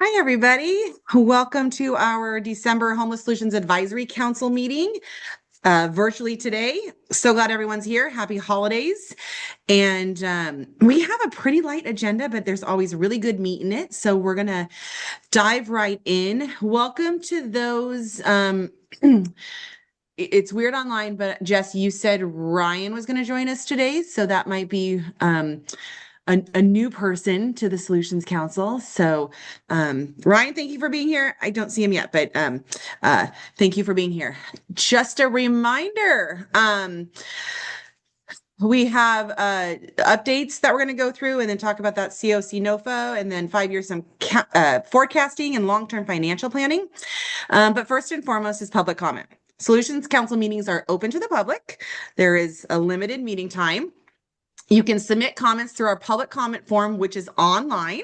Hi, everybody. Welcome to our December Homeless Solutions Advisory Council meeting virtually today. So glad everyone's here. Happy holidays. And we have a pretty light agenda, but there's always really good meat in it. So we're going to dive right in. Welcome to those. It's weird online, but Jess, you said Ryan was going to join us today. So that might be a new person to the Solutions Council. So, Ryan, thank you for being here. I don't see him yet, but thank you for being here. Just a reminder, we have updates that we're going to go through and then talk about that CoC NOFO and then 5 years some forecasting and long-term financial planning. But first and foremost is public comment. Solutions Council meetings are open to the public. There is a limited meeting time. You can submit comments through our public comment form, which is online,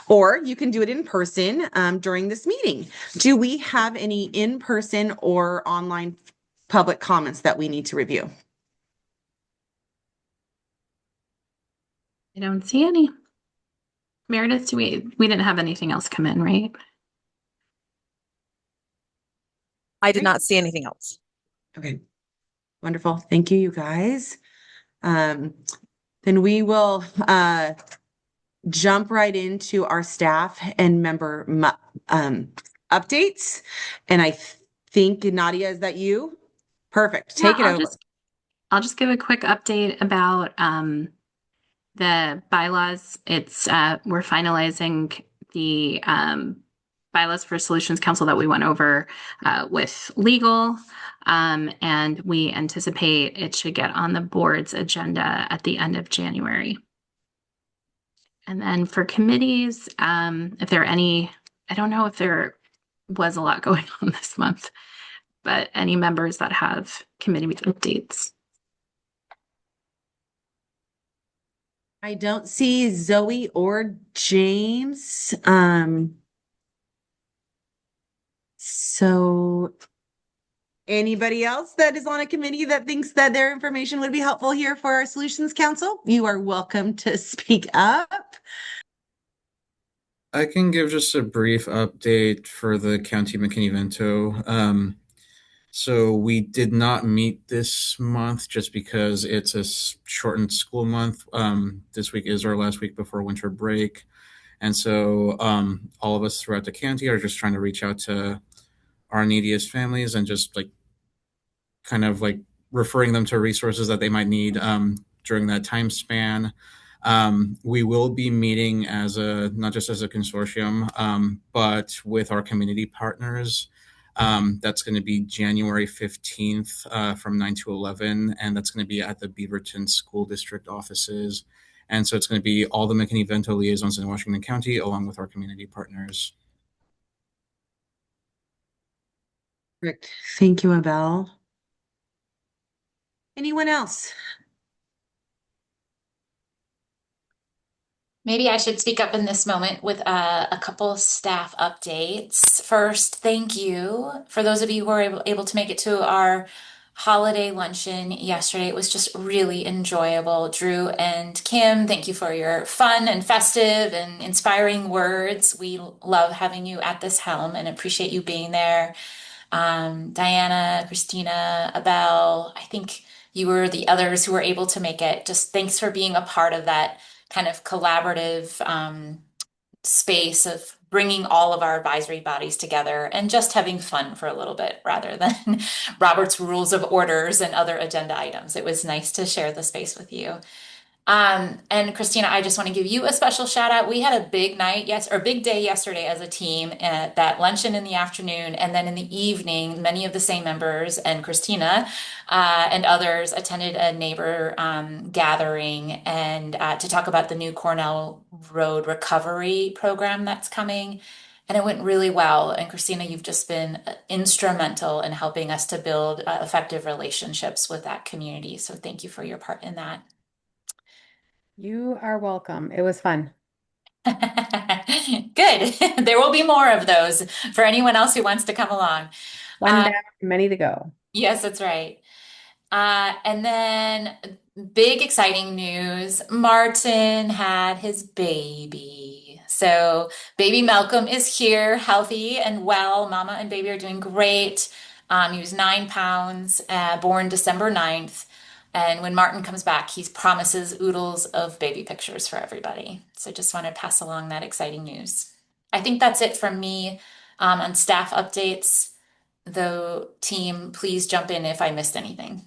or you can do it in person during this meeting. Do we have any in-person or online public comments that we need to review? I don't see any. Meredith, we didn't have anything else come in, right? I did not see anything else. Okay, wonderful. Thank you, you guys. Then we will jump right into our staff and member updates. And I think, Nadia, is that you? Perfect. Take it over. I'll just give a quick update about the bylaws. We're finalizing the bylaws for Solutions Council that we went over with legal. And we anticipate it should get on the board's agenda at the end of January. And then for committees, if there are any, I don't know if there was a lot going on this month, but any members that have committee updates. I don't see Zoe or James. So anybody else that is on a committee that thinks that their information would be helpful here for our Solutions Council, you are welcome to speak up. I can give just a brief update for the County McKinney-Vento. So we did not meet this month just because it's a shortened school month. This week is our last week before winter break. And so all of us throughout the county are just trying to reach out to our neediest families and just kind of referring them to resources that they might need during that time span. We will be meeting not just as a consortium, but with our community partners. That's going to be January 15th from 9 to 11, and that's going to be at the Beaverton School District offices. And so it's going to be all the McKinney-Vento liaisons in Washington County, along with our community partners. Perfect. Thank you, Abel. Anyone else? Maybe I should speak up in this moment with a couple staff updates. First, thank you for those of you who were able to make it to our holiday luncheon yesterday. It was just really enjoyable. Drew and Kim, thank you for your fun and festive and inspiring words. We love having you at this helm and appreciate you being there. Diana, Christina, Abel, I think you were the others who were able to make it. Just thanks for being a part of that kind of collaborative space of bringing all of our advisory bodies together and just having fun for a little bit rather than Robert's Rules of Orders and other agenda items. It was nice to share the space with you. And Christina, I just want to give you a special shout out. We had a big big day yesterday as a team at that luncheon in the afternoon. And then in the evening, many of the same members and Christina and others attended a neighbor gathering and to talk about the new Cornell Road recovery program that's coming. And it went really well. And Christina, you've just been instrumental in helping us to build effective relationships with that community. So thank you for your part in that. You are welcome. It was fun. Good. There will be more of those for anyone else who wants to come along. One down, many to go. Yes, that's right. And then big exciting news. Martin had his baby. So baby Malcolm is here, healthy and well. Mama and baby are doing great. He was 9 pounds, born December 9th. And when Martin comes back, he promises oodles of baby pictures for everybody. So just want to pass along that exciting news. I think that's it from me on staff updates. Though, team, please jump in if I missed anything.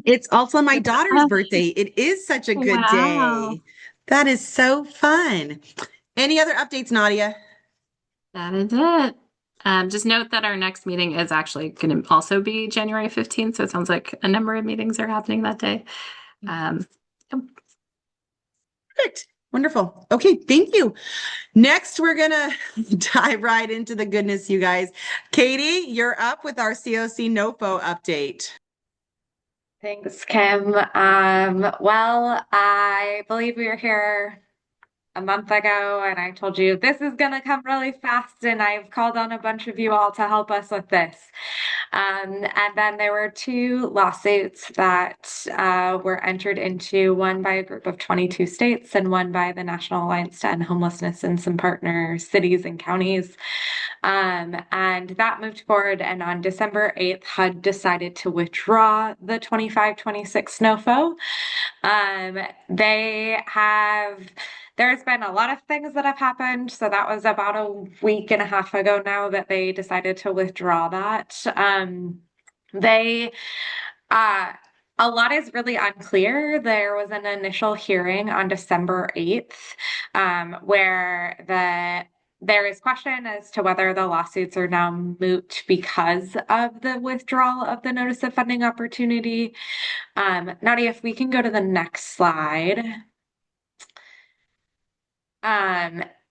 It's also my daughter's birthday. It is such a good Wow. day. That is so fun. Any other updates, Nadia? That is it. Just note that our next meeting is actually going to also be January 15th. So it sounds like a number of meetings are happening that day. Perfect. Wonderful. Okay, thank you. Next, we're gonna dive right into the goodness, you guys. Katie, you're up with our CoC NOFO update. Thanks, Kim. Well, I believe we were here a month ago, and I told you this is going to come really fast, and I've called on a bunch of you all to help us with this. And then there were two lawsuits that were entered into, one by a group of 22 states and one by the National Alliance to End Homelessness and some partner cities and counties. And that moved forward, and on December 8th, HUD decided to withdraw the 25-26 NOFO. There's been a lot of things that have happened. So that was about a week and a half ago now that they decided to withdraw that. A lot is really unclear. There was an initial hearing on December 8th, where there is question as to whether the lawsuits are now moot because of the withdrawal of the notice of funding opportunity. Nadia, if we can go to the next slide.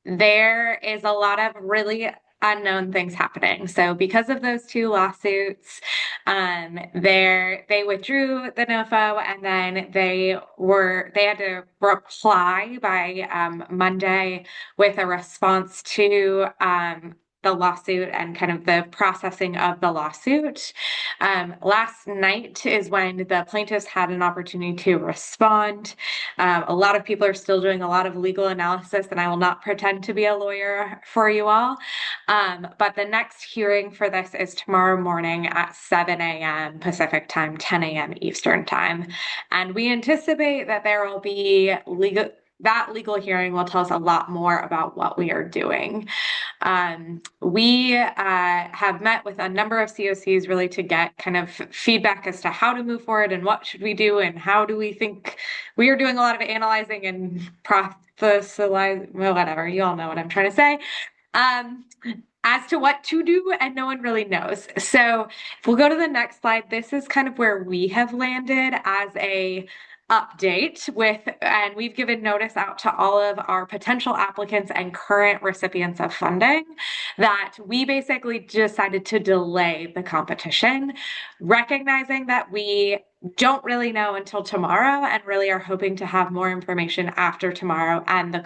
There is a lot of really unknown things happening. So because of those two lawsuits, they withdrew the NOFO, and then they had to reply by Monday with a response to the lawsuit and kind of the processing of the lawsuit. Last night is when the plaintiffs had an opportunity to respond. A lot of people are still doing a lot of legal analysis, and I will not pretend to be a lawyer for you all. But the next hearing for this is tomorrow morning at 7 a.m. Pacific time, 10 a.m. Eastern time. And we anticipate that there will be that legal hearing will tell us a lot more about what we are doing. We have met with a number of COCs really to get kind of feedback as to how to move forward and what should we do and how do we think. We are doing a lot of analyzing and processing, well, whatever, you all know what I'm trying to say, as to what to do, and no one really knows. So if we'll go to the next slide, this is kind of where we have landed as a update and we've given notice out to all of our potential applicants and current recipients of funding that we basically decided to delay the competition, recognizing that we don't really know until tomorrow and really are hoping to have more information after tomorrow and the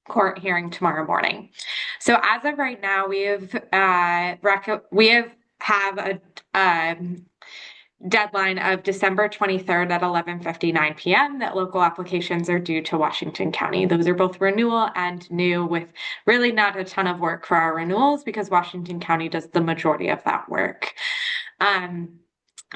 court hearing tomorrow morning. So as of right now, we have a deadline of December 23rd at 11:59 p.m. that local applications are due to Washington County. Those are both renewal and new, with really not a ton of work for our renewals because Washington County does the majority of that work.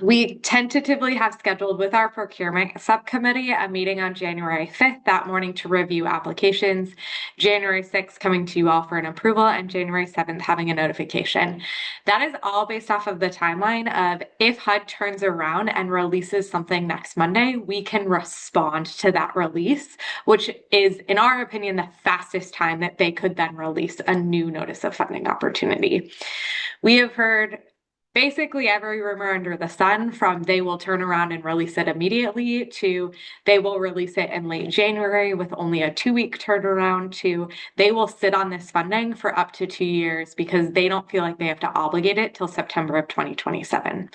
We tentatively have scheduled with our procurement subcommittee a meeting on January 5th that morning to review applications, January 6th coming to you all for an approval, and January 7th having a notification. That is all based off of the timeline of if HUD turns around and releases something next Monday, we can respond to that release, which is, in our opinion, the fastest time that they could then release a new notice of funding opportunity. We have heard basically every rumor under the sun, from they will turn around and release it immediately to they will release it in late January with only a 2-week turnaround to they will sit on this funding for up to 2 years because they don't feel like they have to obligate it till September of 2027.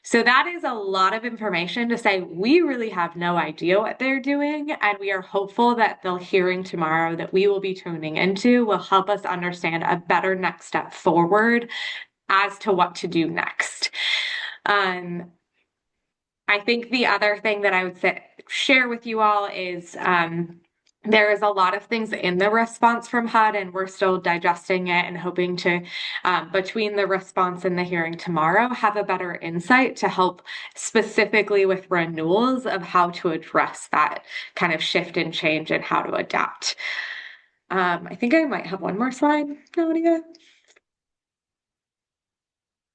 So that is a lot of information to say we really have no idea what they're doing, and we are hopeful that the hearing tomorrow that we will be tuning into will help us understand a better next step forward as to what to do next. I think the other thing that I would share with you all is there is a lot of things in the response from HUD, and we're still digesting it and hoping to, between the response and the hearing tomorrow, have a better insight to help specifically with renewals of how to address that kind of shift and change and how to adapt. I think I might have one more slide, Nadia.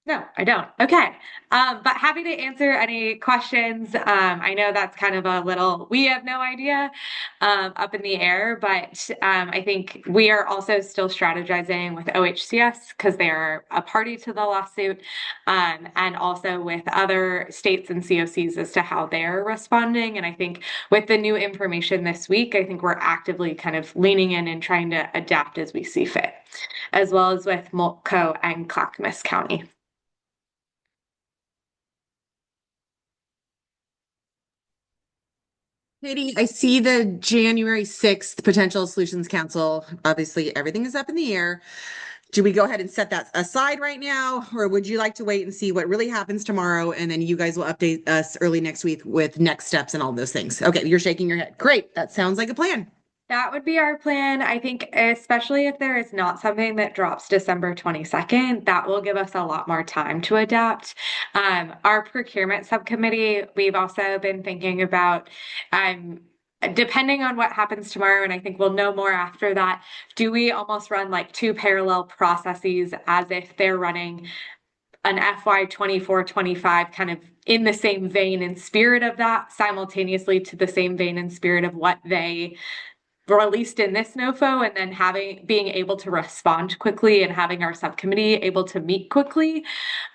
No, I don't. Okay. But happy to answer any questions. I know that's kind of a little, we have no idea, up in the air, but I think we are also still strategizing with OHCS because they're a party to the lawsuit, and also with other states and COCs as to how they're responding. And I think with the new information this week, I think we're actively kind of leaning in and trying to adapt as we see fit, as well as with Multco and Clackamas County. Katie, I see the January 6th potential solutions council. Obviously, everything is up in the air. Do we go ahead and set that aside right now, or would you like to wait and see what really happens tomorrow, and then you guys will update us early next week with next steps and all those things? Okay, you're shaking your head. Great. That sounds like a plan. That would be our plan. I think, especially if there is not something that drops December 22nd, that will give us a lot more time to adapt. Our procurement subcommittee, we've also been thinking about, depending on what happens tomorrow, and I think we'll know more after that, do we almost run like two parallel processes as if they're running an FY 24-25 kind of in the same vein and spirit of that, simultaneously to the same vein and spirit of what they released in this NOFO, and then being able to respond quickly and having our subcommittee able to meet quickly.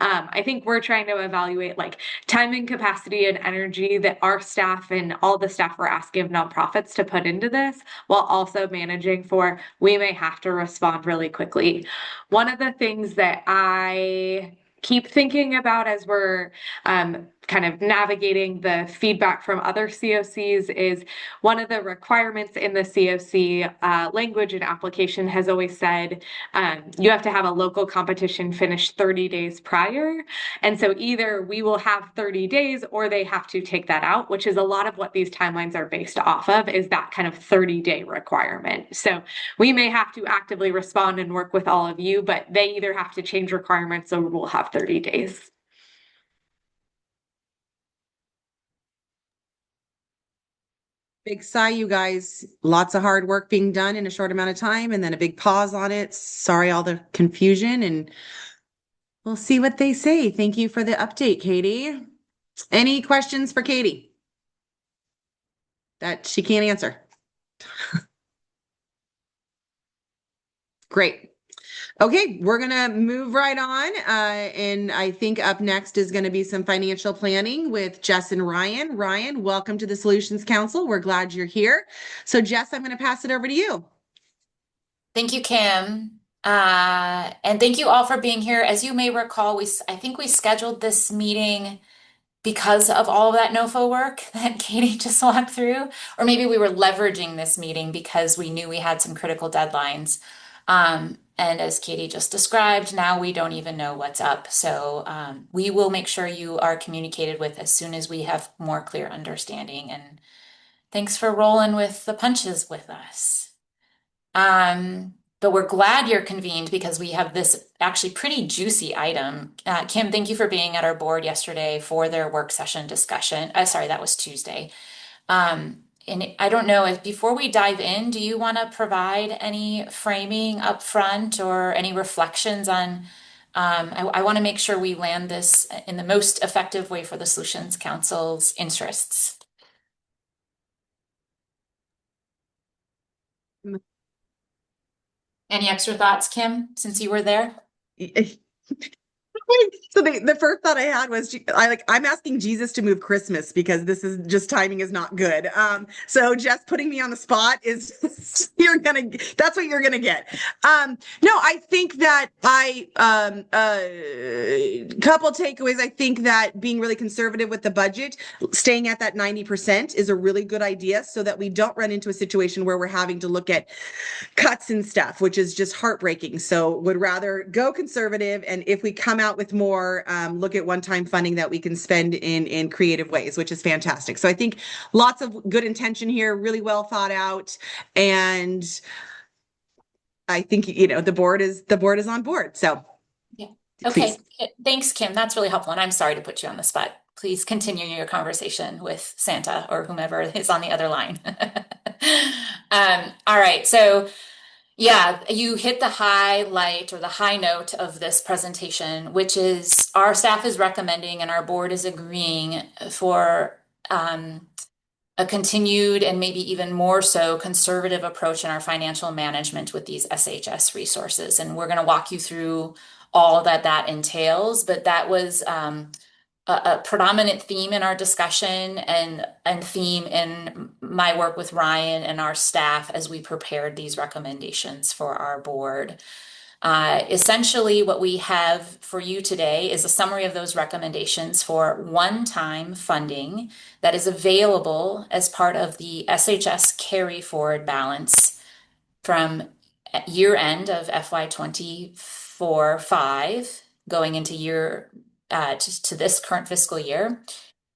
I think we're trying to evaluate like time and capacity and energy that our staff and all the staff we're asking of nonprofits to put into this, while also managing for we may have to respond really quickly. One of the things that I keep thinking about as we're kind of navigating the feedback from other COCs is one of the requirements in the COC language and application has always said you have to have a local competition finished 30 days prior. And so either we will have 30 days or they have to take that out, which is a lot of what these timelines are based off of, is that kind of 30-day requirement. So we may have to actively respond and work with all of you, but they either have to change requirements or we'll have 30 days. Big sigh, you guys. Lots of hard work being done in a short amount of time, and then a big pause on it. Sorry, all the confusion, and we'll see what they say. Thank you for the update, Katie. Any questions for Katie that she can't answer? Great. Okay, we're gonna move right on. And I think up next is gonna be some financial planning with Jess and Ryan. Ryan, welcome to the Solutions Council. We're glad you're here. So Jess, I'm gonna pass it over to you. Thank you, Kim. And thank you all for being here. As you may recall, I think we scheduled this meeting because of all of that NOFO work that Katie just walked through, or maybe we were leveraging this meeting because we knew we had some critical deadlines. And as Katie just described, now we don't even know what's up. So we will make sure you are communicated with as soon as we have more clear understanding. And thanks for rolling with the punches with us. But we're glad you're convened because we have this actually pretty juicy item. Kim, thank you for being at our board yesterday for their work session discussion. Sorry, that was Tuesday. And I don't know if before we dive in, do you want to provide any framing up front or any reflections on, I want to make sure we land this in the most effective way for the Solutions Council's interests. Any extra thoughts, Kim, since you were there? So the first thought I had was I'm asking Jesus to move Christmas because this is just timing is not good. So just putting me on the spot is that's what you're gonna get. No, I think that couple takeaways. I think that being really conservative with the budget, staying at that 90% is a really good idea so that we don't run into a situation where we're having to look at cuts and stuff, which is just heartbreaking. So would rather go conservative, and if we come out out with more, look at one-time funding that we can spend in creative ways, which is fantastic. So I think lots of good intention here, really well thought out, and I think the board is on board. So Yeah. please. Okay. Thanks, Kim. That's really helpful. And I'm sorry to put you on the spot. Please continue your conversation with Santa or whomever is on the other line. All right. So yeah, you hit the highlight or the high note of this presentation, which is our staff is recommending and our board is agreeing for a continued and maybe even more so conservative approach in our financial management with these SHS resources. And we're going to walk you through all that entails, but that was a predominant theme in our discussion and theme in my work with Ryan and our staff as we prepared these recommendations for our board. Essentially, what we have for you today is a summary of those recommendations for one-time funding that is available as part of the SHS carry forward balance from year end of FY24-5 going into to this current fiscal year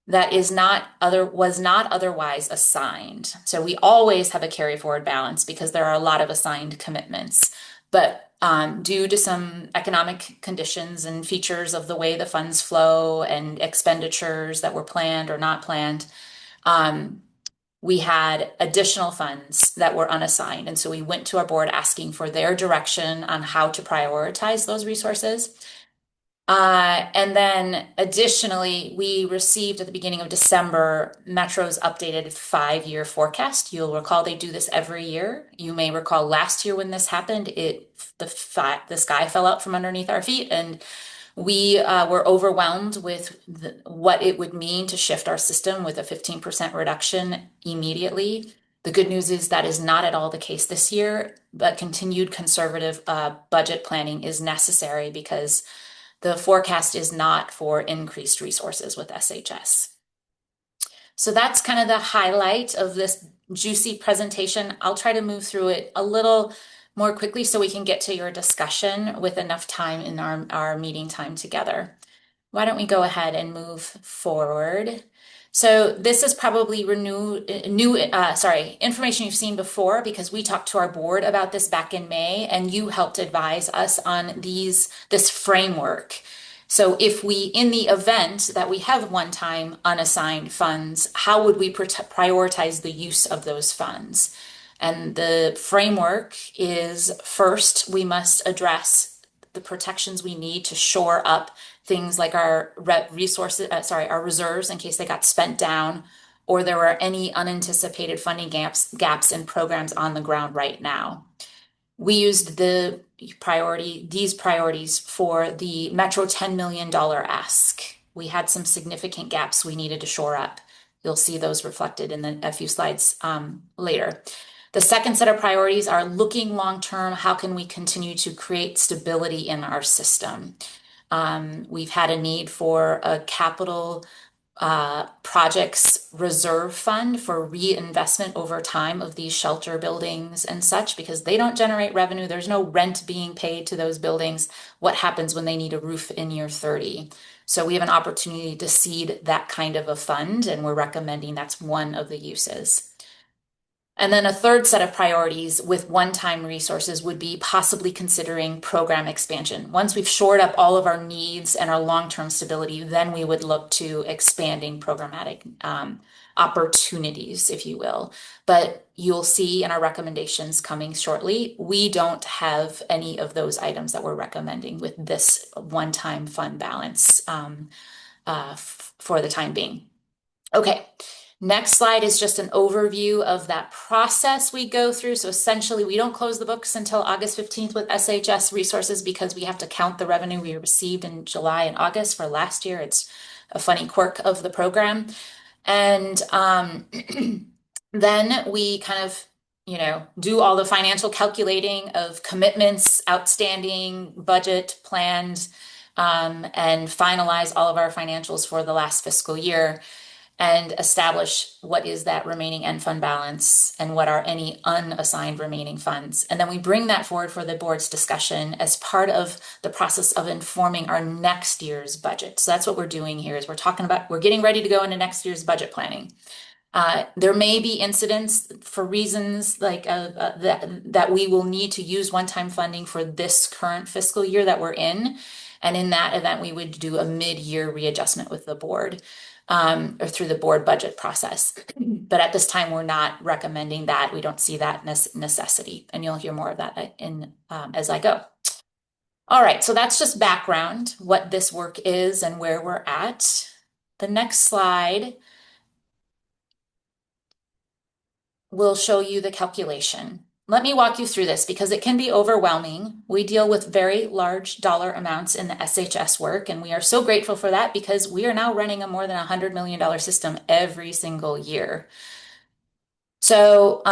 that was not otherwise assigned. So we always have a carry forward balance because there are a lot of assigned commitments. But due to some economic conditions and features of the way the funds flow and expenditures that were planned or not planned, we had additional funds that were unassigned. And so we went to our board asking for their direction on how to prioritize those resources. And then additionally, we received at the beginning of December Metro's updated 5-year forecast. You'll recall they do this every year. You may recall last year when this happened, the sky fell out from underneath our feet, and we were overwhelmed with what it would mean to shift our system with a 15% reduction immediately. The good news is that is not at all the case this year, but continued conservative budget planning is necessary because the forecast is not for increased resources with SHS. So that's kind of the highlight of this juicy presentation. I'll try to move through it a little more quickly so we can get to your discussion with enough time in our meeting time together. Why don't we go ahead and move forward? So this is probably information you've seen before because we talked to our board about this back in May and you helped advise us on this framework. So if in the event that we have one-time unassigned funds, how would we prioritize the use of those funds? And the framework is first, we must address the protections we need to shore up things like our reserves in case they got spent down or there were any unanticipated funding gaps in programs on the ground right now. We used these priorities for the Metro $10 million ask. We had some significant gaps we needed to shore up. You'll see those reflected in a few slides later. The second set of priorities are looking long-term. How can we continue to create stability in our system? We've had a need for a capital projects reserve fund for reinvestment over time of these shelter buildings and such because they don't generate revenue. There's no rent being paid to those buildings. What happens when they need a roof in year 30? So we have an opportunity to seed that kind of a fund, and we're recommending that's one of the uses. And then a third set of priorities with one-time resources would be possibly considering program expansion. Once we've shored up all of our needs and our long-term stability, then we would look to expanding programmatic opportunities, if you will. But you'll see in our recommendations coming shortly, we don't have any of those items that we're recommending with this one-time fund balance for the time being. Okay. Next slide is just an overview of that process we go through. So essentially, we don't close the books until August 15th with SHS resources because we have to count the revenue we received in July and August for last year. It's a funny quirk of the program. And then we kind of, do all the financial calculating of commitments, outstanding, budget, planned, and finalize all of our financials for the last fiscal year. and establish what is that remaining end fund balance and what are any unassigned remaining funds. And then we bring that forward for the board's discussion as part of the process of informing our next year's budget. So that's what we're doing here is we're getting ready to go into next year's budget planning. There may be incidents for reasons like that we will need to use one-time funding for this current fiscal year that we're in. And in that event, we would do a mid-year readjustment with the board or through the board budget process. But at this time, we're not recommending that. We don't see that necessity. And you'll hear more of that as I go. All right, so that's just background, what this work is and where we're at. The next slide will show you the calculation. Let me walk you through this because it can be overwhelming. We deal with very large dollar amounts in the SHS work, and we are so grateful for that because we are now running a more than $100 million system every single year. So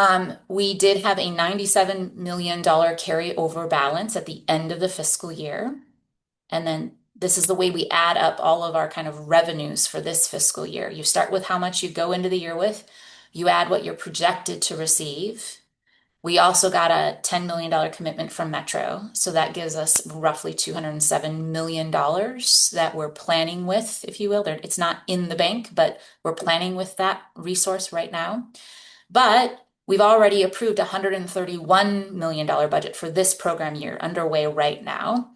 we did have a $97 million carryover balance at the end of the fiscal year. And then this is the way we add up all of our kind of revenues for this fiscal year. You start with how much you go into the year with. You add what you're projected to receive. We also got a $10 million commitment from Metro. So that gives us roughly $207 million that we're planning with, if you will. It's not in the bank, but we're planning with that resource right now. But we've already approved a $131 million budget for this program year underway right now.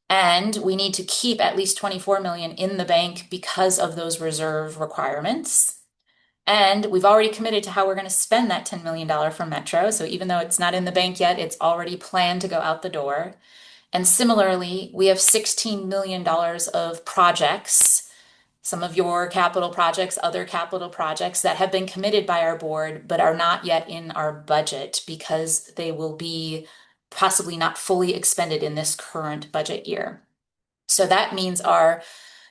And we need to keep at least $24 million in the bank because of those reserve requirements. And we've already committed to how we're going to spend that $10 million from Metro. So even though it's not in the bank yet, it's already planned to go out the door. And similarly, we have $16 million of projects, some of your capital projects, other capital projects that have been committed by our board, but are not yet in our budget because they will be possibly not fully expended in this current budget year. So that means our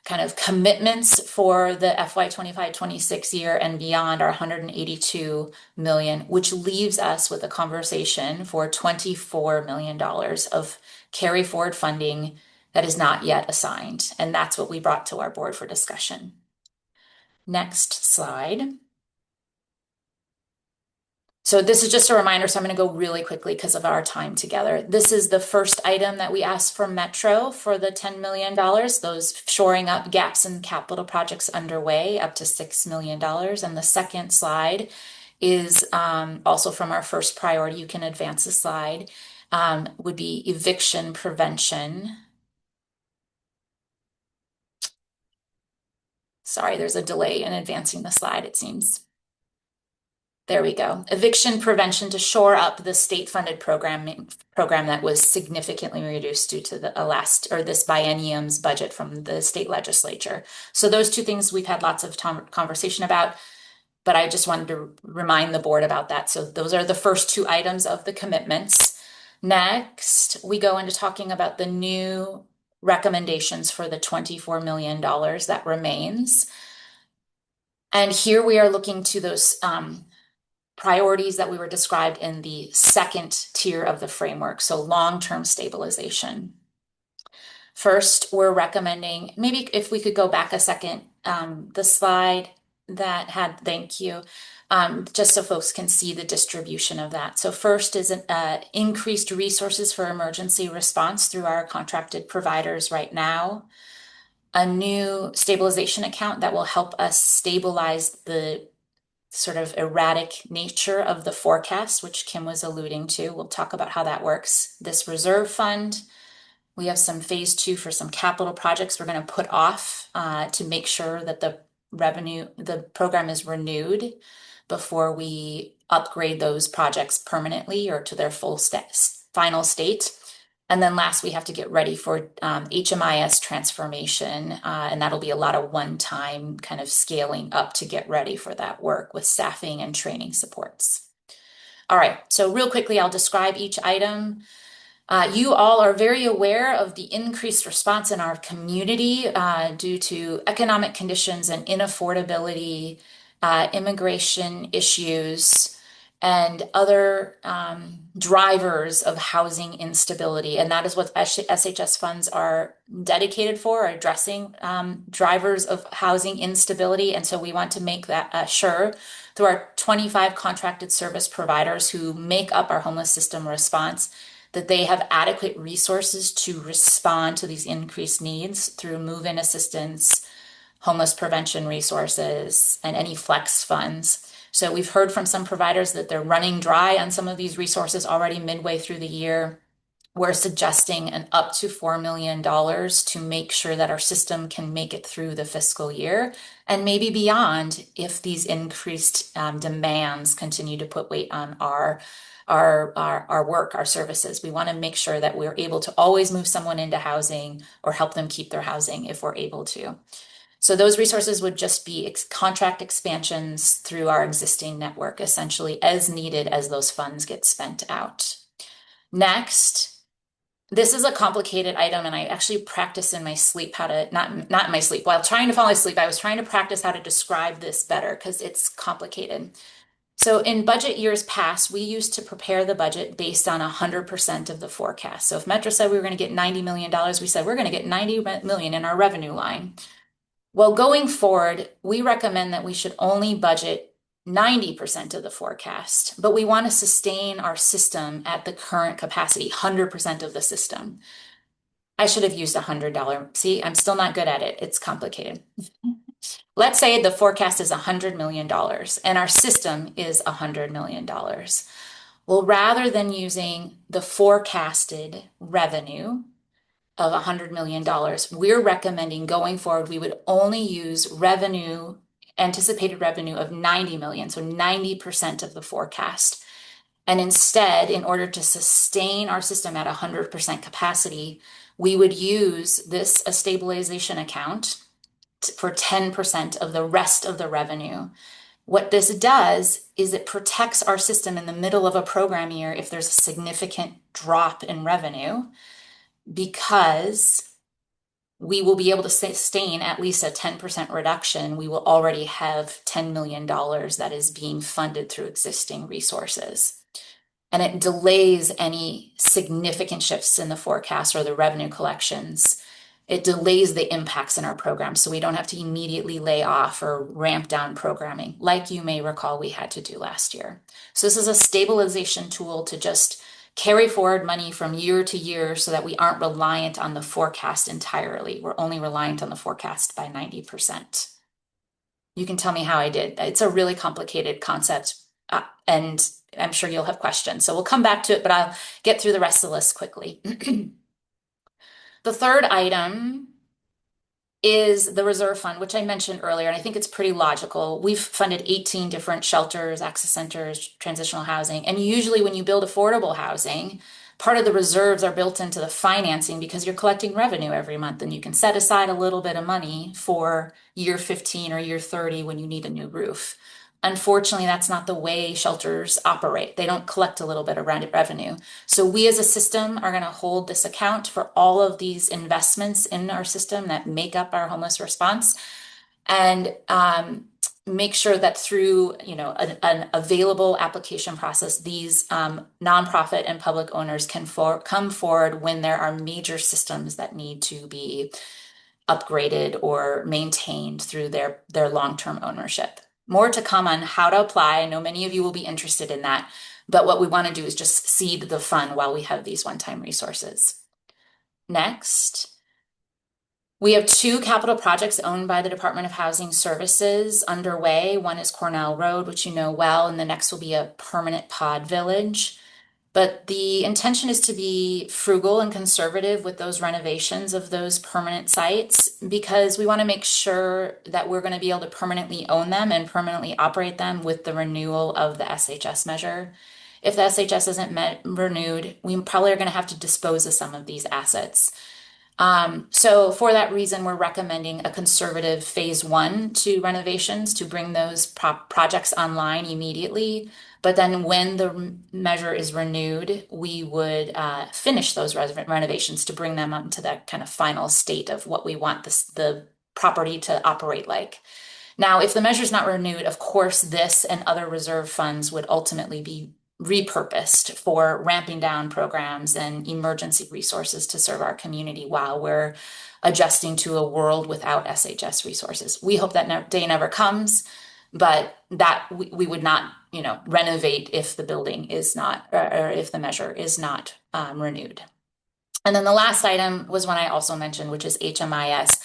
kind of commitments for the FY 25-26 year and beyond are $182 million, which leaves us with a conversation for $24 million of carry forward funding that is not yet assigned. And that's what we brought to our board for discussion. Next slide. So this is just a reminder, so I'm going to go really quickly because of our time together. This is the first item that we asked for Metro for the $10 million, those shoring up gaps in capital projects underway up to $6 million. And the second slide is also from our first priority. You can advance the slide, would be eviction prevention. Sorry, there's a delay in advancing the slide, it seems. There we go. Eviction prevention to shore up the state-funded program that was significantly reduced due to this biennium's budget from the state legislature. So those two things we've had lots of conversation about, but I just wanted to remind the board about that. So those are the first two items of the commitments. Next, we go into talking about the new recommendations for the $24 million that remains. And here we are looking to those priorities that we were described in the second tier of the framework, so long-term stabilization. First, we're recommending, maybe if we could go back a second, the slide that had, thank you, just so folks can see the distribution of that. So first is increased resources for emergency response through our contracted providers right now. A new stabilization account that will help us stabilize the sort of erratic nature of the forecast, which Kim was alluding to. We'll talk about how that works. This reserve fund, we have some phase 2 for some capital projects we're going to put off to make sure that the program is renewed before we upgrade those projects permanently or to their final state. And then last, we have to get ready for HMIS transformation, and that'll be a lot of one-time kind of scaling up to get ready for that work with staffing and training supports. All right, so real quickly, I'll describe each item. You all are very aware of the increased response in our community due to economic conditions and inaffordability, immigration issues, and other drivers of housing instability. And that is what SHS funds are dedicated for, addressing drivers of housing instability. And so we want to make that sure through our 25 contracted service providers who make up our homeless system response, that they have adequate resources to respond to these increased needs through move-in assistance, homeless prevention resources, and any flex funds. So we've heard from some providers that they're running dry on some of these resources already midway through the year. We're suggesting an up to $4 million to make sure that our system can make it through the fiscal year and maybe beyond if these increased demands continue to put weight on our work, our services. We want to make sure that we're able to always move someone into housing or help them keep their housing if we're able to. So those resources would just be contract expansions through our existing network, essentially as needed as those funds get spent out. Next, this is a complicated item, and I actually practice in my sleep how to, not in my sleep, while trying to fall asleep, I was trying to practice how to describe this better because it's complicated. So in budget years past, we used to prepare the budget based on 100% of the forecast. So if Metro said we were going to get $90 million, we said we're going to get 90 million in our revenue line. Well, going forward, we recommend that we should only budget 90% of the forecast, but we want to sustain our system at the current capacity, 100% of the system. I should have used $100. See, I'm still not good at it. It's complicated. Let's say the forecast is $100 million and our system is $100 million. Well, rather than using the forecasted revenue of $100 million, we're recommending going forward, we would only use revenue, anticipated revenue of 90 million, so 90% of the forecast. And instead, in order to sustain our system at 100% capacity, we would use this, a stabilization account, for 10% of the rest of the revenue. What this does is it protects our system in the middle of a program year if there's a significant drop in revenue, because we will be able to sustain at least a 10% reduction. We will already have $10 million that is being funded through existing resources. And it delays any significant shifts in the forecast or the revenue collections. It delays the impacts in our program, so we don't have to immediately lay off or ramp down programming, like you may recall we had to do last year. So this is a stabilization tool to just carry forward money from year to year so that we aren't reliant on the forecast entirely. We're only reliant on the forecast by 90%. You can tell me how I did. It's a really complicated concept, and I'm sure you'll have questions. So we'll come back to it, but I'll get through the rest of the list quickly. The third item is the reserve fund, which I mentioned earlier, and I think it's pretty logical. We've funded 18 different shelters, access centers, transitional housing, and usually when you build affordable housing, part of the reserves are built into the financing because you're collecting revenue every month, and you can set aside a little bit of money for year 15 or year 30 when you need a new roof. Unfortunately, that's not the way shelters operate. They don't collect a little bit of revenue. So we as a system are going to hold this account for all of these investments in our system that make up our homeless response, and make sure that through an available application process, these nonprofit and public owners can come forward when there are major systems that need to be upgraded or maintained through their long-term ownership. More to come on how to apply. I know many of you will be interested in that, but what we want to do is just seed the fund while we have these one-time resources. Next, we have 2 capital projects owned by the Department of Housing Services underway. One is Cornell Road, which you know well, and the next will be a permanent pod village. But the intention is to be frugal and conservative with those renovations of those permanent sites, because we want to make sure that we're going to be able to permanently own them and permanently operate them with the renewal of the SHS measure. If the SHS isn't renewed, we probably are going to have to dispose of some of these assets. So for that reason, we're recommending a conservative phase 1 to renovations to bring those projects online immediately. But then when the measure is renewed, we would finish those renovations to bring them up to that kind of final state of what we want the property to operate like. Now, if the measure is not renewed, of course, this and other reserve funds would ultimately be repurposed for ramping down programs and emergency resources to serve our community while we're adjusting to a world without SHS resources. We hope that day never comes, but that we would not, renovate if the building is not, or if the measure is not renewed. And then the last item was one I also mentioned, which is HMIS.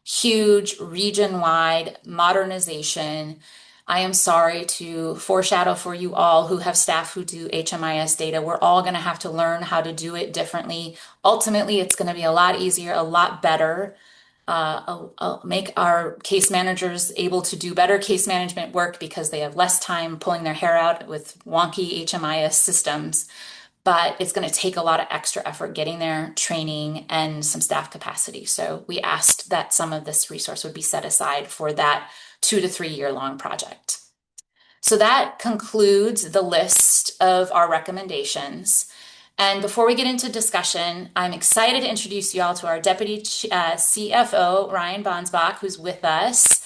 Huge region-wide modernization. I am sorry to foreshadow for you all who have staff who do HMIS data. We're all going to have to learn how to do it differently. Ultimately, it's going to be a lot easier, a lot better. Make our case managers able to do better case management work because they have less time pulling their hair out with wonky HMIS systems. But it's going to take a lot of extra effort getting there, training, and some staff capacity. So we asked that some of this resource would be set aside for that 2 to 3 year long project. So that concludes the list of our recommendations. And before we get into discussion, I'm excited to introduce you all to our Deputy CFO, Ryan Bonsbach, who's with us.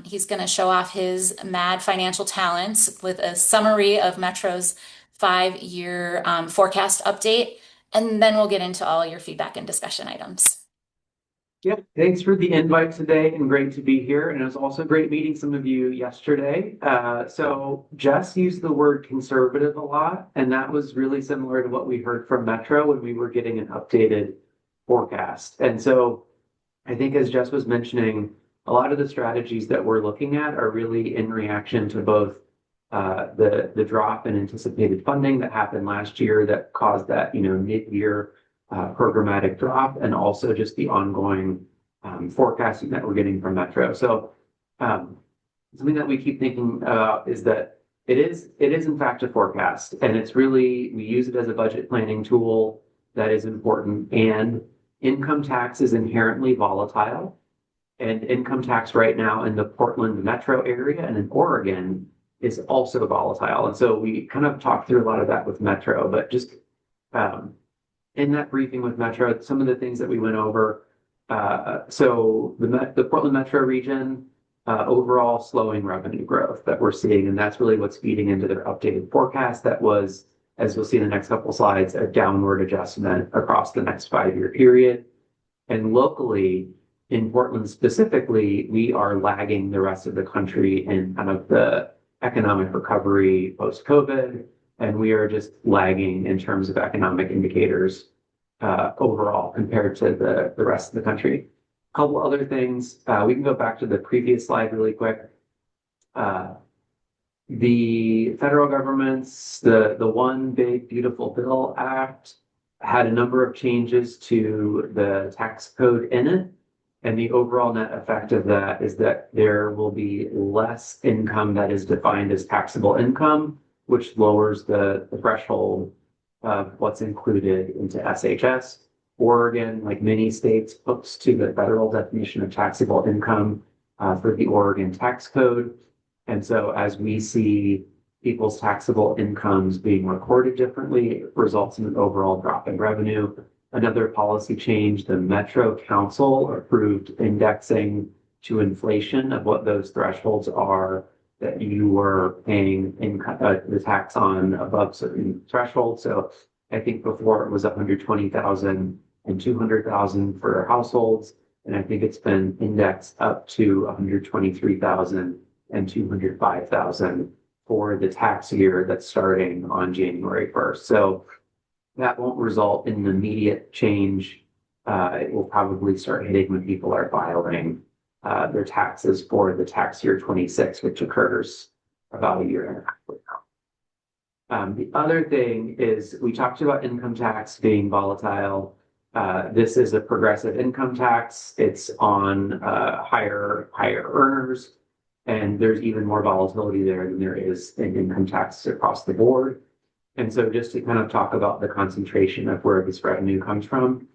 He's going to show off his mad financial talents with a summary of Metro's 5-year forecast update, and then we'll get into all your feedback and discussion items. Yeah, thanks for the invite today and great to be here. And it was also great meeting some of you yesterday. So Jess used the word conservative a lot, and that was really similar to what we heard from Metro when we were getting an updated forecast. And so I think as Jess was mentioning, a lot of the strategies that we're looking at are really in reaction to both the drop in anticipated funding that happened last year that caused that mid-year programmatic drop, and also just the ongoing forecasting that we're getting from Metro. So something that we keep thinking about is that it is in fact a forecast, and it's really, we use it as a budget planning tool that is important. And income tax is inherently volatile, and income tax right now in the Portland metro area and in Oregon is also volatile. And so we kind of talked through a lot of that with Metro, but just in that briefing with Metro, some of the things that we went over. So the Portland metro region, overall slowing revenue growth that we're seeing, and that's really what's feeding into their updated forecast. That was, as we'll see in the next couple slides, a downward adjustment across the next 5-year period. And locally, in Portland specifically, we are lagging the rest of the country in kind of the economic recovery post-COVID, and we are just lagging in terms of economic indicators overall compared to the rest of the country. A couple other things, we can go back to the previous slide really quick. The federal government's, the One Big Beautiful Bill Act had a number of changes to the tax code in it. And the overall net effect of that is that there will be less income that is defined as taxable income, which lowers the threshold of what's included into SHS. Oregon, like many states, hooks to the federal definition of taxable income for the Oregon tax code. And so as we see people's taxable incomes being recorded differently, it results in an overall drop in revenue. Another policy change, the Metro Council approved indexing to inflation of what those thresholds are that you were paying the tax on above certain thresholds. So I think before it was 120,000 and 200,000 for households, and I think it's been indexed up to 123,000 and 205,000 for the tax year that's starting on January 1st. So that won't result in an immediate change. It will probably start hitting when people are filing their taxes for the tax year 26, which occurs about a year and a half from now. The other thing is we talked about income tax being volatile. This is a progressive income tax. It's on higher earners, and there's even more volatility there than there is in income taxes across the board. And so just to kind of talk about the concentration of where this revenue comes from,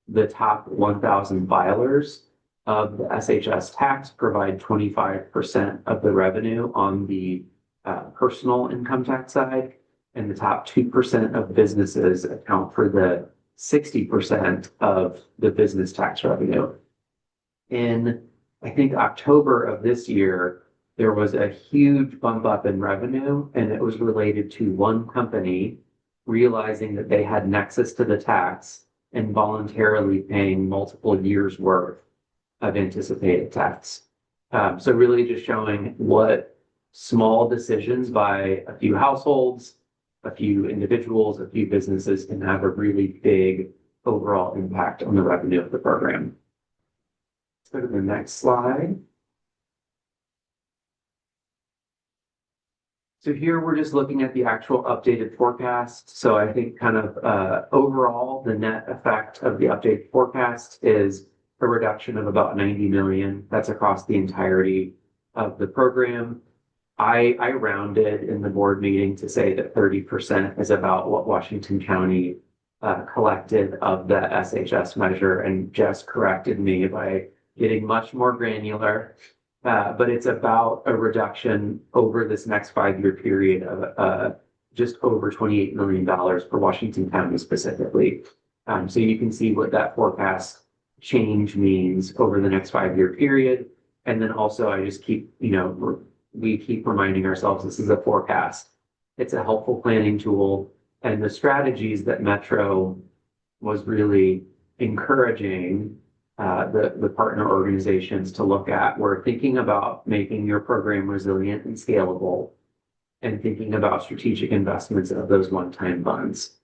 the top 1,000 filers of the SHS tax provide 25% of the revenue on the personal income tax side, and the top 2% of businesses account for the 60% of the business tax revenue. In I think October of this year, there was a huge bump up in revenue, and it was related to one company realizing that they had nexus to the tax and voluntarily paying multiple years worth of anticipated tax. So really just showing what small decisions by a few households, a few individuals, a few businesses can have a really big overall impact on the revenue of the program. Let's go to the next slide. So here we're just looking at the actual updated forecast. So I think kind of overall, the net effect of the updated forecast is a reduction of about 90 million. That's across the entirety of the program. I rounded in the board meeting to say that 30% is about what Washington County collected of the SHS measure, and Jess corrected me by getting much more granular. But it's about a reduction over this next 5-year period of just over $28 million for Washington County specifically. So you can see what that forecast change means over the next 5-year period. And then also I just keep, we keep reminding ourselves this is a forecast. It's a helpful planning tool. And the strategies that Metro was really encouraging the partner organizations to look at. We're thinking about making your program resilient and scalable, and thinking about strategic investments of those one-time funds.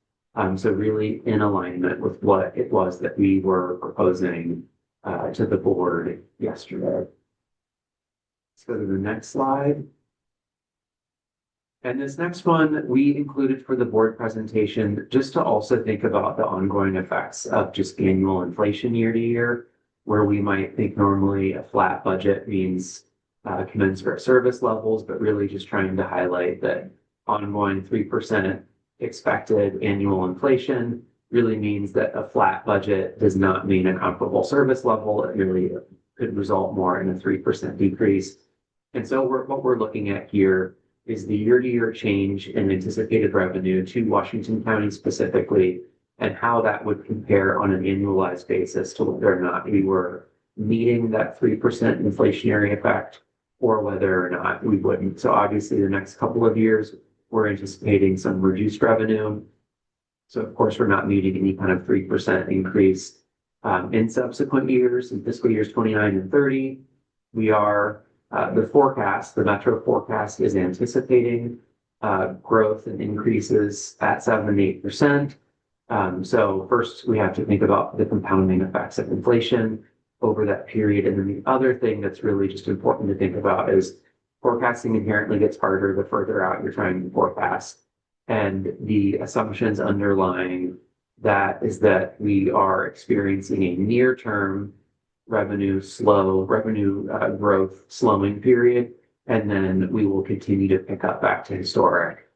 So really in alignment with what it was that we were proposing to the board yesterday. Let's go to the next slide. And this next one we included for the board presentation just to also think about the ongoing effects of just annual inflation year to year, where we might think normally a flat budget means commensurate service levels, but really just trying to highlight that ongoing 3% expected annual inflation really means that a flat budget does not mean a comparable service level. It really could result more in a 3% decrease. And so what we're looking at here is the year-to-year change in anticipated revenue to Washington County specifically, and how that would compare on an annualized basis to whether or not we were meeting that 3% inflationary effect or whether or not we wouldn't. So obviously the next couple of years, we're anticipating some reduced revenue. So of course, we're not meeting any kind of 3% increase in subsequent years. In fiscal years 29 and 30, we are the Metro forecast is anticipating growth and increases at 7 and 8%. So first we have to think about the compounding effects of inflation over that period. And then the other thing that's really just important to think about is forecasting inherently gets harder the further out you're trying to forecast. And the assumptions underlying that is that we are experiencing a near-term revenue growth slowing period, and then we will continue to pick up back to historic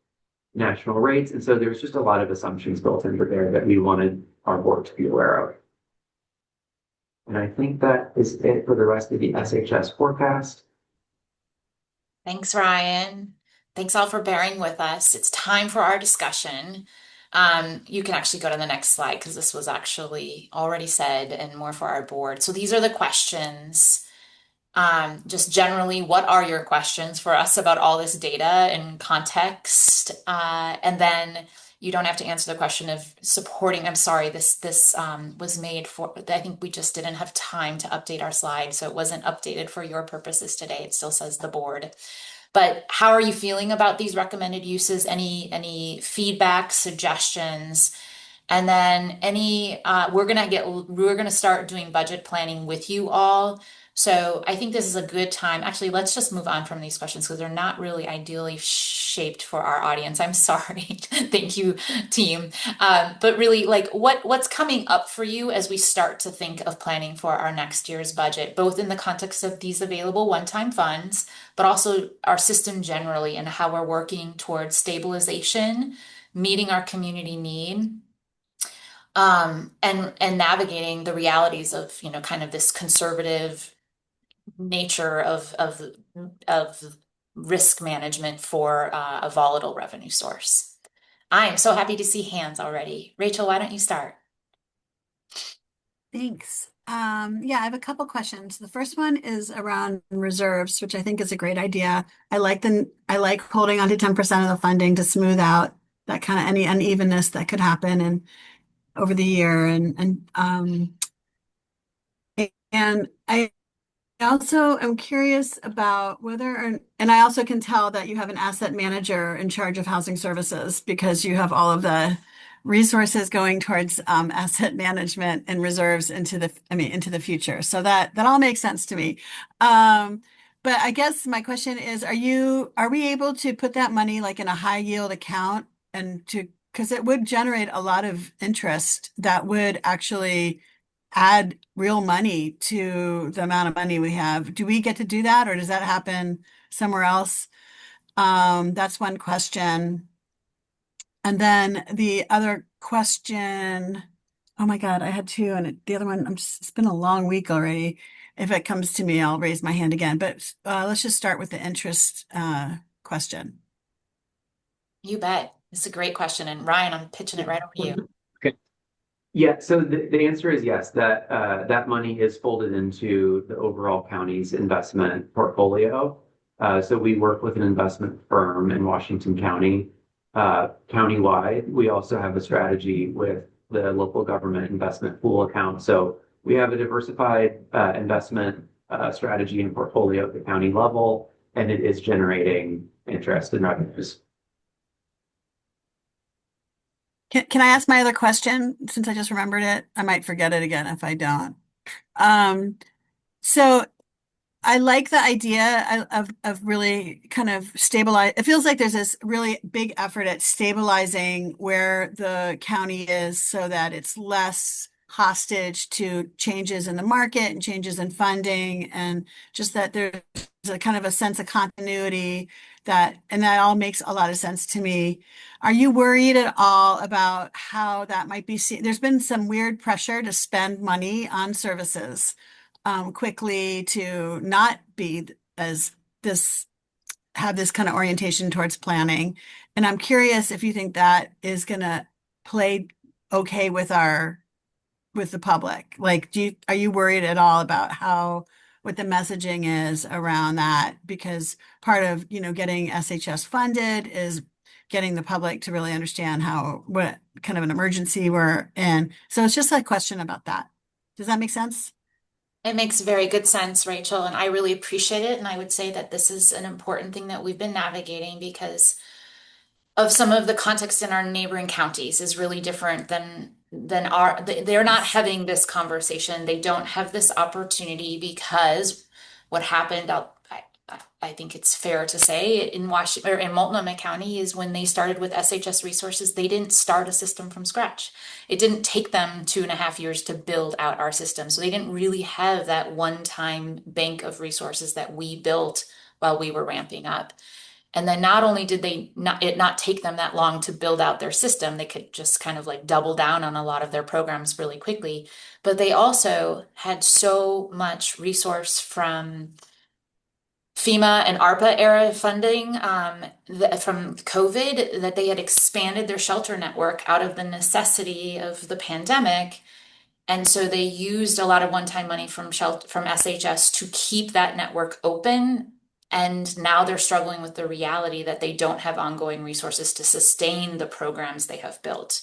national rates. And so there's just a lot of assumptions built into there that we wanted our board to be aware of. And I think that is it for the rest of the SHS forecast. Thanks, Ryan. Thanks all for bearing with us. It's time for our discussion. You can actually go to the next slide because this was actually already said and more for our board. So these are the questions. Just generally, what are your questions for us about all this data and context? And then you don't have to answer the question of supporting. I'm sorry, this was made for, I think we just didn't have time to update our slide, so it wasn't updated for your purposes today. It still says the board. But how are you feeling about these recommended uses? Any feedback, suggestions? And then we're gonna start doing budget planning with you all. So I think this is a good time. Actually, let's just move on from these questions because they're not really ideally shaped for our audience. I'm sorry. Thank you, team. But really, like, what's coming up for you as we start to think of planning for our next year's budget, both in the context of these available one-time funds, but also our system generally and how we're working towards stabilization, meeting our community need, and navigating the realities of, kind of this conservative nature of risk management for a volatile revenue source. I am so happy to see hands already. Rachel, why don't you start? Thanks. Yeah, I have a couple questions. The first one is around reserves, which I think is a great idea. I like holding on to 10% of the funding to smooth out that kind of any unevenness that could happen and over the year and I also am curious about and I also can tell that you have an asset manager in charge of housing services because you have all of the resources going towards asset management and reserves into the future. So that all makes sense to me. But I guess my question is, are we able to put that money like in a high yield account because it would generate a lot of interest that would actually add real money to the amount of money we have. Do we get to do that or does that happen somewhere else? That's one question. And then the other question, oh my God, I had two and the other one, it's been a long week already. If it comes to me, I'll raise my hand again. But let's just start with the interest question. You bet. It's a great question. And Ryan, I'm pitching it right over to you. Okay. Yeah, so the answer is yes, that money is folded into the overall county's investment portfolio. So we work with an investment firm in Washington County, countywide. We also have a strategy with the local government investment pool account. So we have a diversified investment strategy and portfolio at the county level, and it is generating interest and revenues. Can I ask my other question since I just remembered it? I might forget it again if I don't. So I like the idea of really kind of stabilize. It feels like there's this really big effort at stabilizing where the county is so that it's less hostage to changes in the market and changes in funding and just that there's a kind of a sense of continuity and that all makes a lot of sense to me. Are you worried at all about how that might be seen? There's been some weird pressure to spend money on services quickly to not be have this kind of orientation towards planning. And I'm curious if you think that is going to play okay with the public. Like, are you worried at all about what the messaging is around that? Because part of, getting SHS funded is getting the public to really understand what kind of an emergency we're in. So it's just a question about that. Does that make sense? It makes very good sense, Rachel, and I really appreciate it. And I would say that this is an important thing that we've been navigating because of some of the context in our neighboring counties is really different than they're not having this conversation. They don't have this opportunity because what happened, I think it's fair to say in Washington or in Multnomah County is when they started with SHS resources, they didn't start a system from scratch. It didn't take them 2.5 years to build out our system. So they didn't really have that one-time bank of resources that we built while we were ramping up. And then not only did it not take them that long to build out their system, they could just kind of like double down on a lot of their programs really quickly, but they also had so much resource from FEMA and ARPA era funding from COVID that they had expanded their shelter network out of the necessity of the pandemic. And so they used a lot of one-time money from SHS to keep that network open. And now they're struggling with the reality that they don't have ongoing resources to sustain the programs they have built.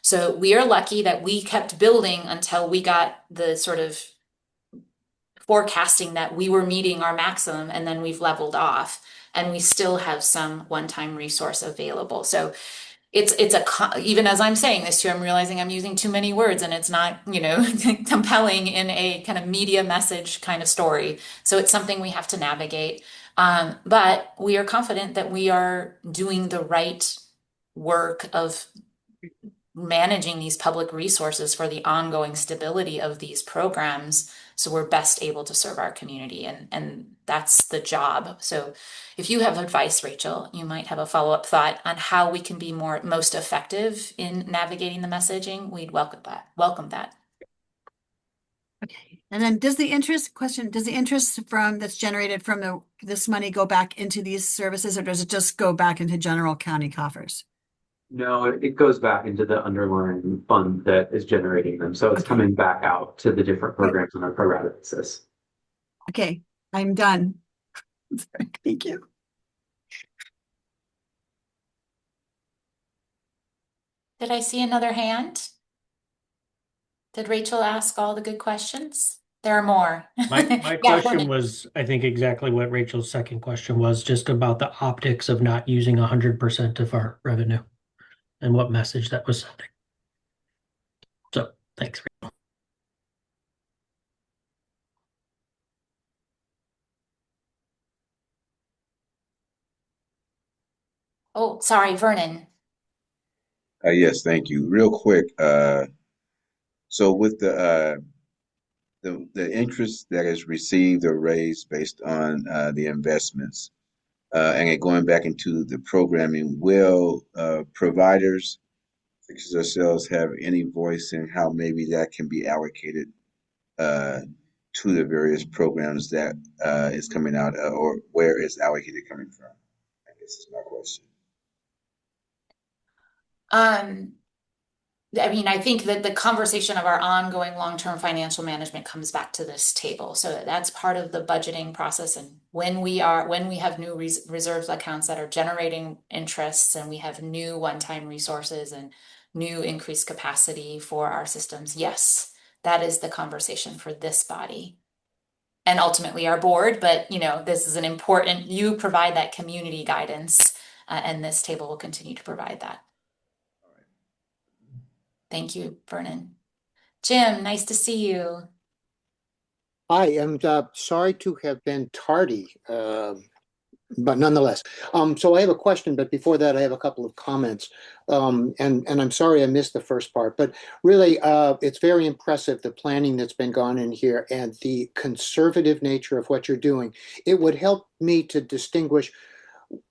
So we are lucky that we kept building until we got the sort of forecasting that we were meeting our maximum, and then we've leveled off and we still have some one-time resource available. So even as I'm saying this too, I'm realizing I'm using too many words and it's not, compelling in a kind of media message kind of story. So it's something we have to navigate. But we are confident that we are doing the right work of managing these public resources for the ongoing stability of these programs. So we're best able to serve our community and that's the job. So if you have advice, Rachel, you might have a follow-up thought on how we can be most effective in navigating the messaging. We'd welcome that. Okay. And then does the interest that's generated from this money go back into these services or does it just go back into general county coffers? No, it goes back into the underlying fund that is generating them. So it's Okay. coming back out to the different Good. programs on a pro rata basis. Okay, I'm done. Thank you. Did I see another hand? Did Rachel ask all the good questions? There are more. My Yeah, question Vernon. was, I think exactly what Rachel's second question was, just about the optics of not using 100% of our revenue and what message that was sending. So thanks. Oh, sorry, Vernon. Yes, thank you. Real quick, so with the interest that is received or raised based on the investments, and it going back into the programming, will providers such as ourselves have any voice in how maybe that can be allocated uh, to the various programs that is coming out, or where is allocated coming from? I guess is my question. Um, I mean, I think that the conversation of our ongoing long-term financial management comes back to this table. So that's part of the budgeting process. And when we have new reserves accounts that are generating interests and we have new one-time resources and new increased capacity for our systems, yes, that is the conversation for this body and ultimately our board. But, this is an important, you provide that community guidance, and this table will continue to provide that. Thank you, Vernon. Jim, nice to see you. Hi, I'm sorry to have been tardy, but nonetheless. So I have a question, but before that, I have a couple of comments. And I'm sorry I missed the first part, but really, it's very impressive, the planning that's been gone in here and the conservative nature of what you're doing. It would help me to distinguish.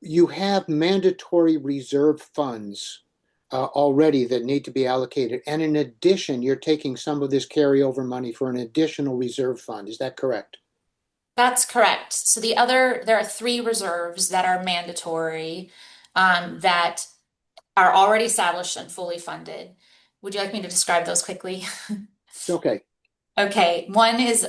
You have mandatory reserve funds already that need to be allocated. And in addition, you're taking some of this carryover money for an additional reserve fund. Is that correct? That's correct. So there are 3 reserves that are mandatory, that are already established and fully funded. Would you like me to describe those quickly? Okay. Okay, one is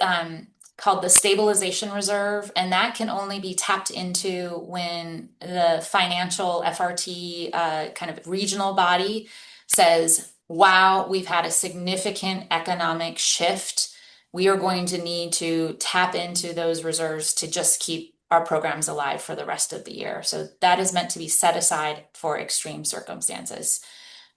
called the stabilization reserve, and that can only be tapped into when the financial FRT kind of regional body says, wow, we've had a significant economic shift. We are going to need to tap into those reserves to just keep our programs alive for the rest of the year. So that is meant to be set aside for extreme circumstances.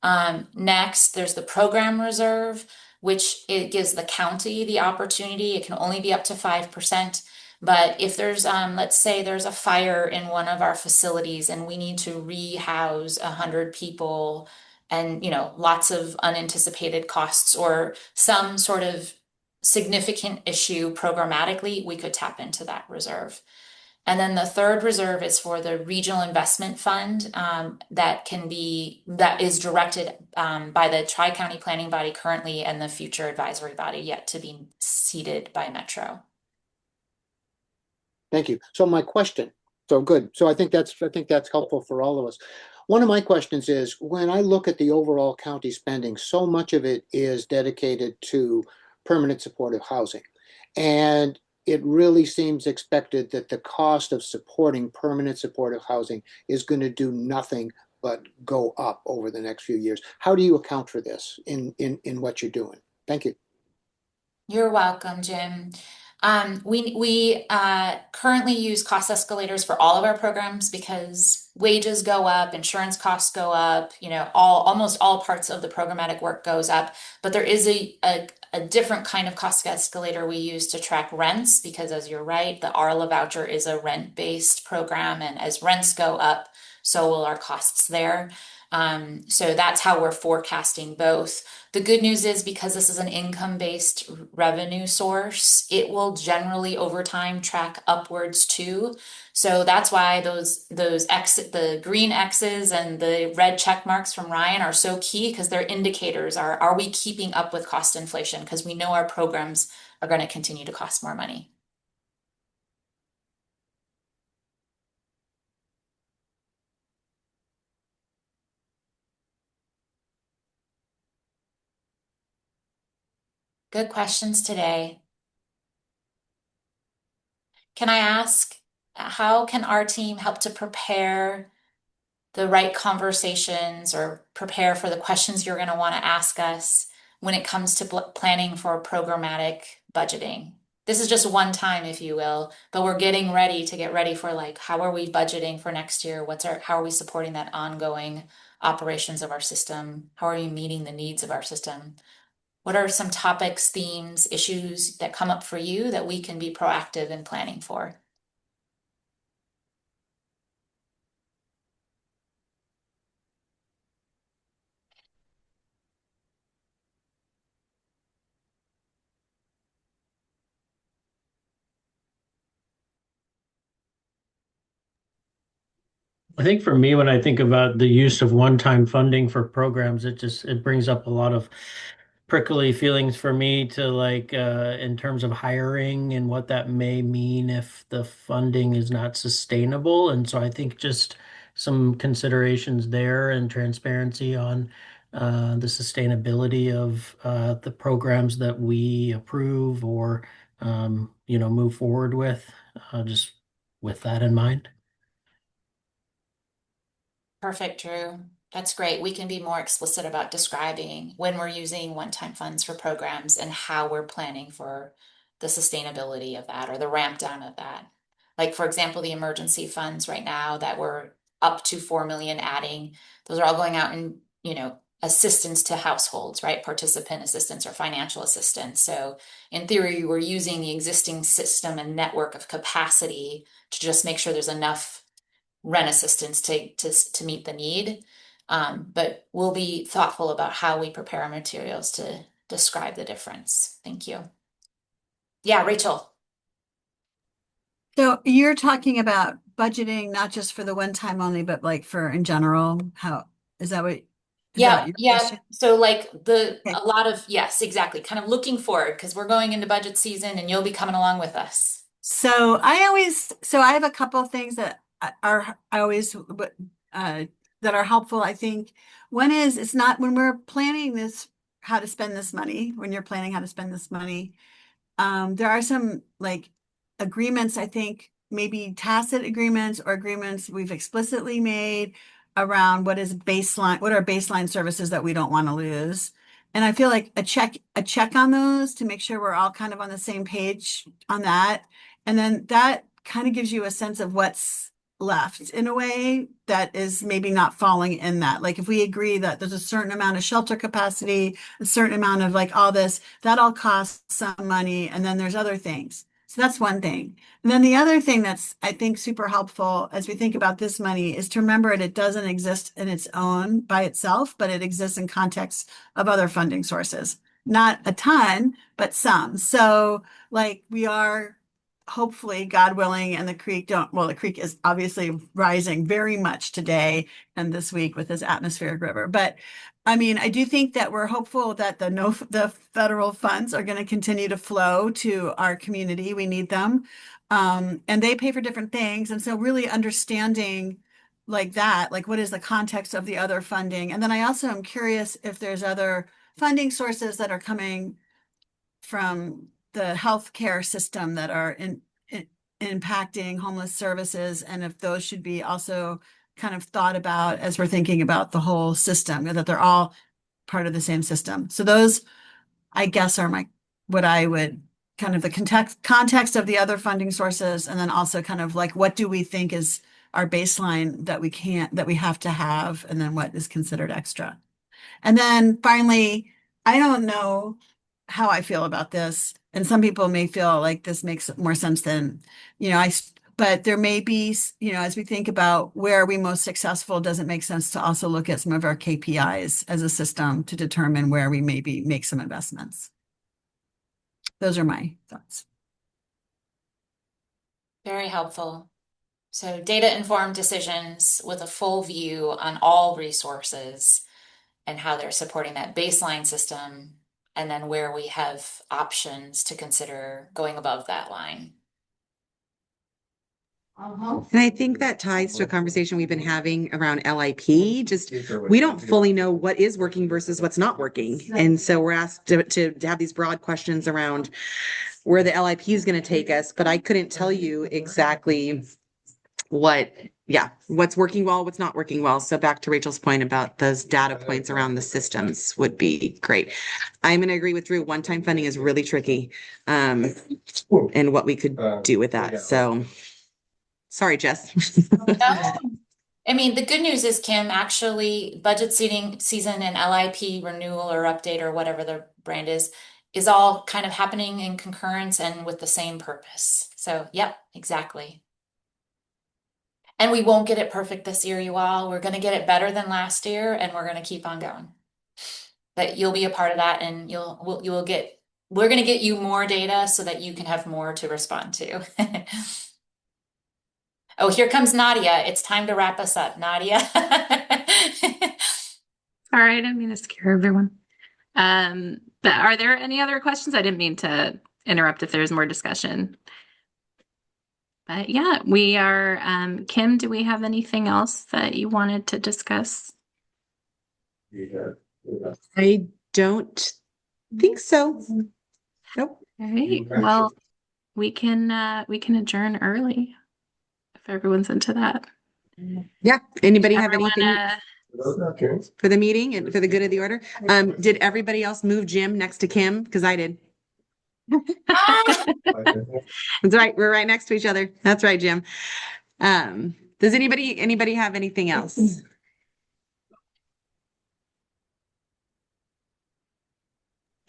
Next, there's the program reserve, which it gives the county the opportunity. It can only be up to 5%. But if there's, let's say there's a fire in one of our facilities and we need to rehouse 100 people and, lots of unanticipated costs or some sort of significant issue programmatically, we could tap into that reserve. And then the third reserve is for the regional investment fund, that is directed by the Tri-County Planning Body currently and the future advisory body yet to be seated by Metro. Thank you. So my question, so good. So I think that's helpful for all of us. One of my questions is, when I look at the overall county spending, so much of it is dedicated to permanent supportive housing. And it really seems expected that the cost of supporting permanent supportive housing is going to do nothing but go up over the next few years. How do you account for this in what you're doing? Thank you. You're welcome, Jim. We currently use cost escalators for all of our programs because wages go up, insurance costs go up, almost all parts of the programmatic work goes up. But there is a different kind of cost escalator we use to track rents because, as you're right, the ARLA voucher is a rent-based program, and as rents go up, so will our costs there. So that's how we're forecasting both. The good news is, because this is an income-based revenue source, it will generally over time track upwards too. So that's why the green X's and the red check marks from Ryan are so key, because they're indicators. Are we keeping up with cost inflation? Because we know our programs are going to continue to cost more money. Good questions today. Can I ask, how can our team help to prepare the right conversations or prepare for the questions you're going to want to ask us when it comes to planning for programmatic budgeting? This is just one time, if you will, but we're getting ready to get ready for like, how are we budgeting for next year? How are we supporting that ongoing operations of our system? How are we meeting the needs of our system? What are some topics, themes, issues that come up for you that we can be proactive in planning for? I think for me, when I think about the use of one-time funding for programs, it brings up a lot of prickly feelings for me to like in terms of hiring and what that may mean if the funding is not sustainable. And so I think just some considerations there and transparency on the sustainability of the programs that we approve or move forward with, just with that in mind. Perfect, Drew. That's great. We can be more explicit about describing when we're using one-time funds for programs and how we're planning for the sustainability of that or the ramp down of that. Like, for example, the emergency funds right now that we're up to 4 million adding, those are all going out in, assistance to households, right? Participant assistance or financial assistance. So in theory, we're using the existing system and network of capacity to just make sure there's enough rent assistance to meet the need. But we'll be thoughtful about how we prepare our materials to describe the difference. Thank you. Yeah, Rachel. So you're talking about budgeting, not just for the one time only, but like for in general, how is that what? Is that Yeah, what your yeah. question? So like Okay. a lot of, yes, exactly. Kind of looking forward because we're going into budget season and you'll be coming along with us. So I have a couple of things that are I always that are helpful. I think one is it's not when we're planning this how to spend this money, when you're planning how to spend this money, there are some like agreements, I think, maybe tacit agreements or agreements we've explicitly made around what are baseline services that we don't want to lose. And I feel like a check on those to make sure we're all kind of on the same page on that. And then that kind of gives you a sense of what's left in a way that is maybe not falling in that. Like if we agree that there's a certain amount of shelter capacity, a certain amount of like all this, that all costs some money. And then there's other things. So that's one thing. And then the other thing that's, I think, super helpful as we think about this money is to remember it doesn't exist in its own by itself, but it exists in context of other funding sources. Not a ton, but some. So like we are hopefully, God willing, and the creek is obviously rising very much today and this week with this atmospheric river. But I mean, I do think that we're hopeful that the federal funds are going to continue to flow to our community. We need them. And they pay for different things. And so really understanding like that, like what is the context of the other funding? And then I also am curious if there's other funding sources that are coming from the healthcare system that are impacting homeless services, and if those should be also kind of thought about as we're thinking about the whole system, that they're all part of the same system. So those, I guess, are what I would kind of the context of the other funding sources, and then also kind of like what do we think is our baseline that we have to have, and then what is considered extra. And then finally, I don't know how I feel about this. And some people may feel like this makes more sense than, but there may be, as we think about where are we most successful, does it make sense to also look at some of our KPIs as a system to determine where we maybe make some investments? Those are my thoughts. Very helpful. So data-informed decisions with a full view on all resources and how they're supporting that baseline system, and then where we have options to consider going above that line. And I think that ties to a conversation we've been having around LIP. Just we don't fully know what is working versus what's not working. And so we're asked to have these broad questions around where the LIP is going to take us, but I couldn't tell you exactly what's working well, what's not working well. So back to Rachel's point about those data points around the systems would be great. I'm going to agree with Drew. One-time funding is really tricky, and what we could do with that. So sorry, Jess. No. I mean, the good news is, Kim, actually budget season and LIP renewal or update or whatever the brand is all kind of happening in concurrence and with the same purpose. So, yep, exactly. And we won't get it perfect this year, you all. We're going to get it better than last year, and we're going to keep on going. But you'll be a part of that, and we're going to get you more data so that you can have more to respond to. Oh, here comes Nadia. It's time to wrap us up, Nadia. All right, I didn't mean to scare everyone. But are there any other questions? I didn't mean to interrupt if there's more discussion. But yeah, we are, Kim, do we have anything else that you wanted to discuss? I don't think so. Nope. All right, well, we can adjourn early if everyone's into that. Yeah. Anybody have Everyone, anything for the meeting and for the good of the order? Did everybody else move Jim next to Kim? Because I did. That's right. We're right next to each other. That's right, Jim. Does anybody have anything else?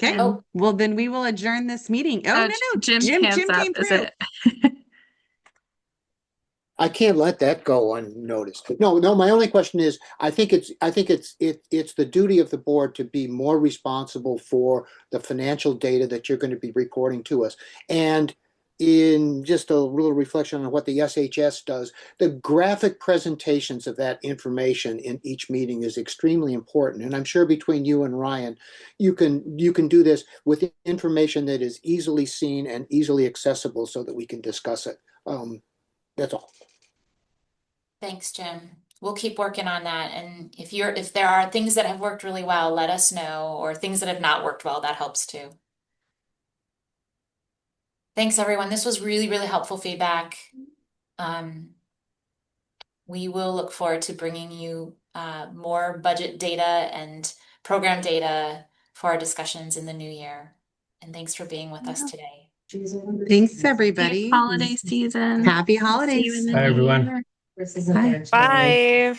Okay. Oh. Well, then we will adjourn this meeting. Oh, no. Jim's Jim hands up, came is through. it? I can't let that go unnoticed. No, my only question is, I think it's the duty of the board to be more responsible for the financial data that you're going to be reporting to us. And in just a little reflection on what the SHS does, the graphic presentations of that information in each meeting is extremely important. And I'm sure between you and Ryan, you can do this with information that is easily seen and easily accessible so that we can discuss it. That's all. Thanks, Jim. We'll keep working on that. And if there are things that have worked really well, let us know, or things that have not worked well, that helps too. Thanks, everyone. This was really, really helpful feedback. We will look forward to bringing you more budget data and program data for our discussions in the new year. And thanks for being with us today. Thanks, everybody. Happy holiday season. Happy See you in holidays. the Bye, new everyone. year. Bye.